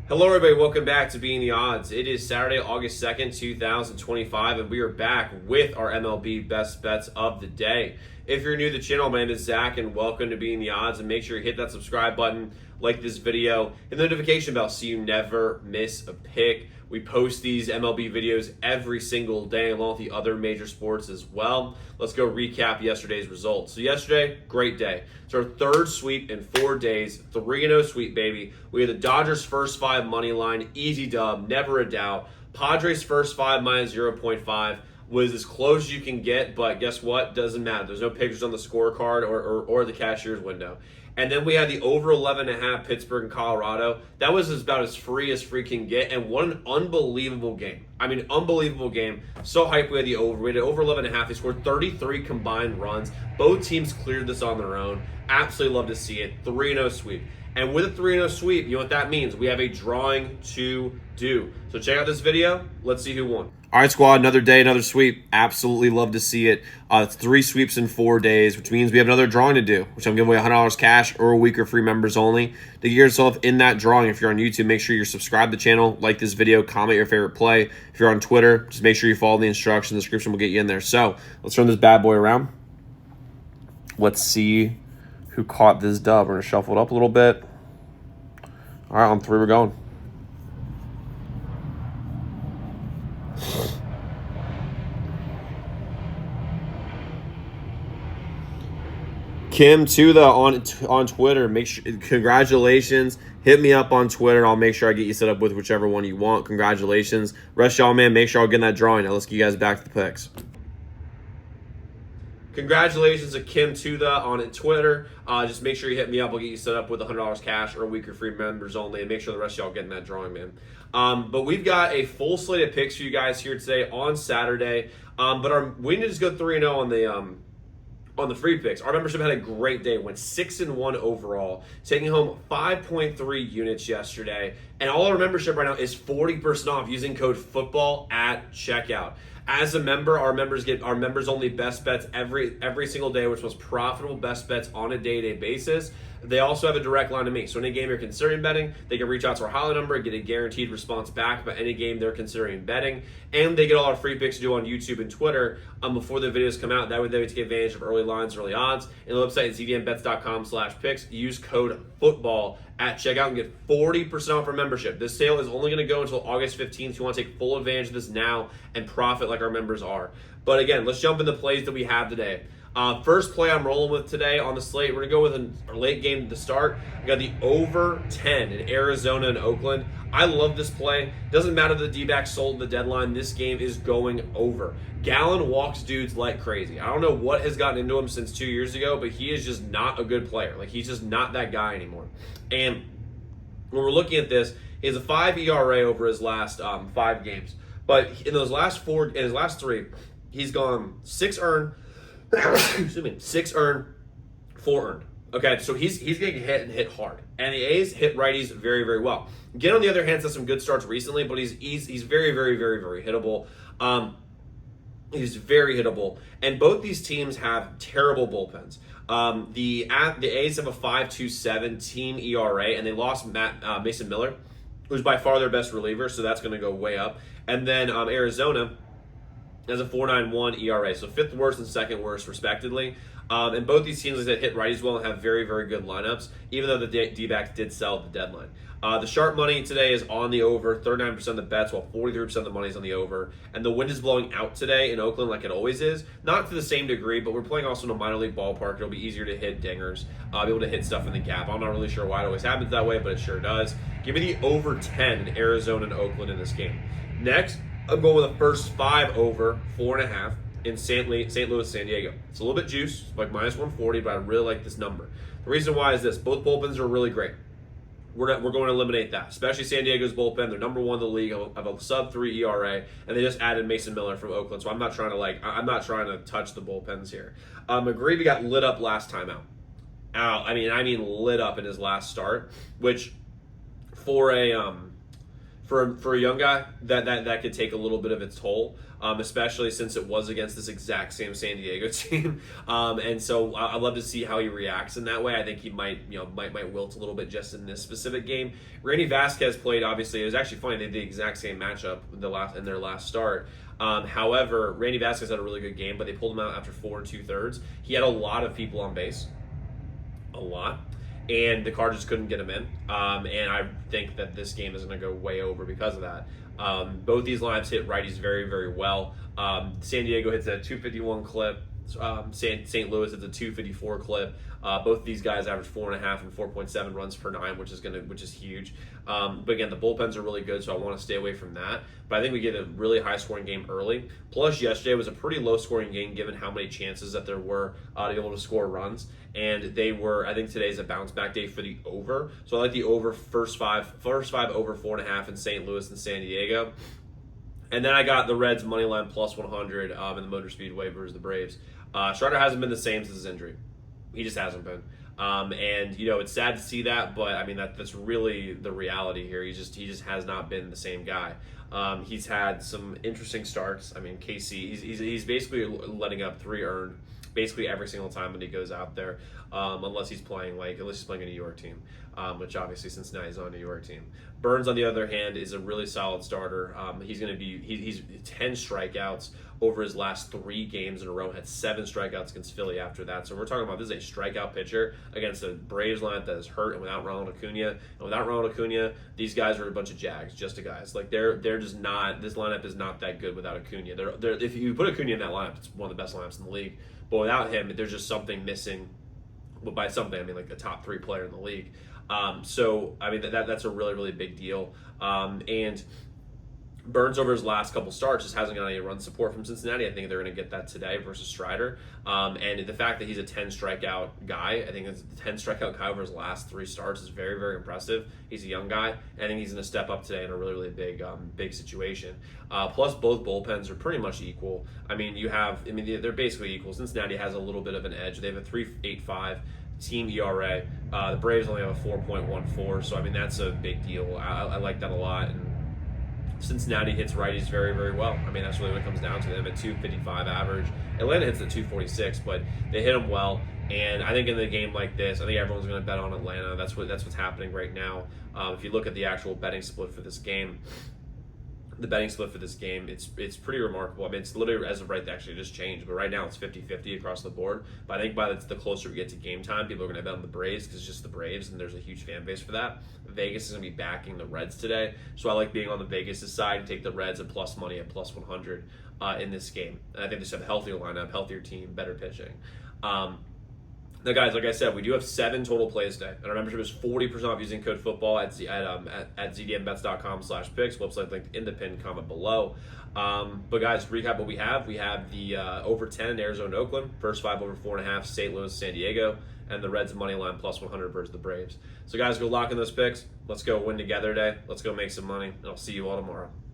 Hello, everybody. Welcome back to Being the Odds. It is Saturday, August 2nd, 2025, and we are back with our MLB best bets of the day. If you're new to the channel, my name is Zach, and welcome to Being the Odds. And make sure you hit that subscribe button, like this video, and the notification bell so you never miss a pick. We post these MLB videos every single day, along with the other major sports as well. Let's go recap yesterday's results. So yesterday, great day. It's our third sweep in 4 days, 3-0 sweep, baby. We had the Dodgers' first 5 money line, easy dub, never a doubt. Padres' first 5 minus 0.5 was as close as you can get, but guess what? Doesn't matter. There's no pictures on the scorecard or the cashier's window. And then we had the over 11.5 Pittsburgh and Colorado. That was about as free can get. And what an unbelievable game. I mean, unbelievable game. So hyped we had the over. We had over 11.5. They scored 33 combined runs. Both teams cleared this on their own. Absolutely love to see it. 3-0 sweep. And with a 3-0 sweep, you know what that means? We have a drawing to do. So check out this video. Let's see who won. All right, squad, another day, another sweep. Absolutely love to see it. It's 3 sweeps in 4 days, which means we have another drawing to do, which I'm giving away $100 cash or a week of free members only. To get yourself in that drawing, if you're on YouTube, make sure you're subscribed to the channel, like this video, comment your favorite play. If you're on Twitter, just make sure you follow the instructions. The description will get you in there. So let's turn this bad boy around. Let's see who caught this dub. We're going to shuffle it up a little bit. All right, on 3, we're going. Kim Tuda on Twitter. Make sure, congratulations. Hit me up on Twitter. I'll make sure I get you set up with whichever one you want. Congratulations. Rest y'all, man. Make sure I'll get in that drawing. Now let's get you guys back to the picks. Congratulations to Kim Tuda on Twitter. Just make sure you hit me up. I'll get you set up with $100 cash or a week of free members only, and make sure the rest of y'all get in that drawing, man. But we've got a full slate of picks for you guys here today on Saturday. But we need to just go 3-0 on the free picks. Our membership had a great day, went 6-1 overall, taking home 5.3 units yesterday. And all our membership right now is 40% off using code FOOTBALL at checkout. As a member, our members get our members only best bets every single day, which was profitable best bets on a day-to-day basis. They also have a direct line to me. So any game you're considering betting, they can reach out to our hotline number and get a guaranteed response back about any game they're considering betting. And they get all our free picks to do on YouTube and Twitter before the videos come out. That way they take advantage of early lines, early odds. And the website is zdmbets.com/picks. Use code FOOTBALL at checkout and get 40% off our membership. This sale is only going to go until August 15th. You want to take full advantage of this now and profit like our members are. But again, let's jump into plays that we have today. First play I'm rolling with today on the slate, we're going to go with a late game to start. We got the over 10 in Arizona and Oakland. I love this play. Doesn't matter that the D-backs sold the deadline. This game is going over. Gallen walks dudes like crazy. I don't know what has gotten into him since 2 years ago, but he is just not a good player. Like, he's just not that guy anymore. And when we're looking at this, he has a 5 ERA over his last 5 games. But in his last 3, he's gone 6 earned, 6 earned, 4 earned. Okay, so he's getting hit and hit hard. And the A's hit righties very, very well. Ginn, on the other hand, has some good starts recently, but he's very, very, very, very hittable. He's very hittable. And both these teams have terrible bullpens. The A's have a 5.27 team ERA, and they lost Mason Miller, who's by far their best reliever, so that's going to go way up. And then Arizona has a 4.91 ERA, so 5th worst and 2nd worst, respectively. And both these teams that hit righties well and have very, very good lineups, even though the D-backs did sell at the deadline. The sharp money today is on the over, 39% of the bets, while 43% of the money is on the over. And the wind is blowing out today in Oakland like it always is. Not to the same degree, but we're playing also in a minor league ballpark. It'll be easier to hit dingers, be able to hit stuff in the gap. I'm not really sure why it always happens that way, but it sure does. Give me the over 10 in Arizona and Oakland in this game. Next, I'm going with the first 5 over, 4.5 in St. Louis, San Diego. It's a little bit juice, like minus 140, but I really like this number. The reason why is this. Both bullpens are really great. We're going to eliminate that, especially San Diego's bullpen. They're number 1 in the league, have a sub-3 ERA, and they just added Mason Miller from Oakland. So I'm not trying to touch the bullpens here. McGreevy got lit up last time out. I mean lit up in his last start, which for for a young guy, that could take a little bit of its toll, especially since it was against this exact same San Diego team. And so I'd love to see how he reacts in that way. I think he might wilt a little bit just in this specific game. Randy Vasquez played, obviously. It was actually funny. They did the exact same matchup in their last start. However, Randy Vasquez had a really good game, but they pulled him out after 4 2/3. He had a lot of people on base. A lot. And the Cardinals couldn't get him in. And I think that this game is going to go way over because of that. Both these lineups hit righties very, very well. San Diego hits a 251 clip. St. Louis hits a 254 clip. Both of these guys average 4.5 and 4.7 runs per nine, which is huge. But again, the bullpens are really good, so I want to stay away from that. But I think we get a really high scoring game early. Plus, yesterday was a pretty low scoring game given how many chances that there were to be able to score runs. And they were, I think today's a bounce back day for the over. So I like the over first five over 4.5 in St. Louis and San Diego. And then I got the Reds money line plus 100 in the Motor Speedway versus the Braves. Strider hasn't been the same since his injury. He just hasn't been. And it's sad to see that, but I mean that's really the reality here. He just has not been the same guy. He's had some interesting starts. I mean, KC, he's basically letting up 3 earned basically every single time when he goes out there, unless he's playing a New York team, which obviously Cincinnati's on a New York team. Burns, on the other hand, is a really solid starter. He's 10 strikeouts over his last 3 games in a row. Had 7 strikeouts against Philly after that. So we're talking about this is a strikeout pitcher against a Braves lineup that is hurt and without Ronald Acuna. And without Ronald Acuna, these guys are a bunch of Jags, just a guys. Like they're just not. This lineup is not that good without Acuna. If you put Acuna in that lineup, it's one of the best lineups in the league. But without him, there's just something missing. But by something, I mean like a top 3 player in the league. So I mean that's a really, really big deal. And Burns over his last couple starts just hasn't got any run support from Cincinnati. I think they're going to get that today versus Strider. And the fact that he's a 10 strikeout guy, I think it's a 10 strikeout guy over his last 3 starts is very, very impressive. He's a young guy. And I think he's going to step up today in a really, really big situation. Plus, both bullpens are pretty much equal. I mean, they're basically equal. Cincinnati has a little bit of an edge. They have a 3.85 team ERA. The Braves only have a 4.14. So, I mean, that's a big deal. I like that a lot. And Cincinnati hits righties very, very well. I mean, that's really what it comes down to. Them at 255 average. Atlanta hits at 246, but they hit them well. And I think in a game like this, I think everyone's going to bet on Atlanta. That's what's happening right now. If you look at the actual betting split for this game, it's pretty remarkable. I mean, it's literally, as of right, actually just changed, but right now it's 50-50 across the board. But I think by the closer we get to game time, people are going to bet on the Braves because it's just the Braves, and there's a huge fan base for that. Vegas is going to be backing the Reds today, so I like being on the Vegas' side and take the Reds at plus money at plus 100 in this game. And I think they just have a healthier lineup, healthier team, better pitching. Now, guys, like I said, we do have 7 total plays today, and our membership is 40% off using code football at zdmbets.com/picks. Website linked in the pinned comment below. But guys, recap what we have. We have the over 10 in Arizona, Oakland, first 5 over 4.5, St. Louis, San Diego, and the Reds money line plus 100 versus the Braves. So guys, go lock in those picks. Let's go win together today. Let's go make some money, and I'll see you all tomorrow.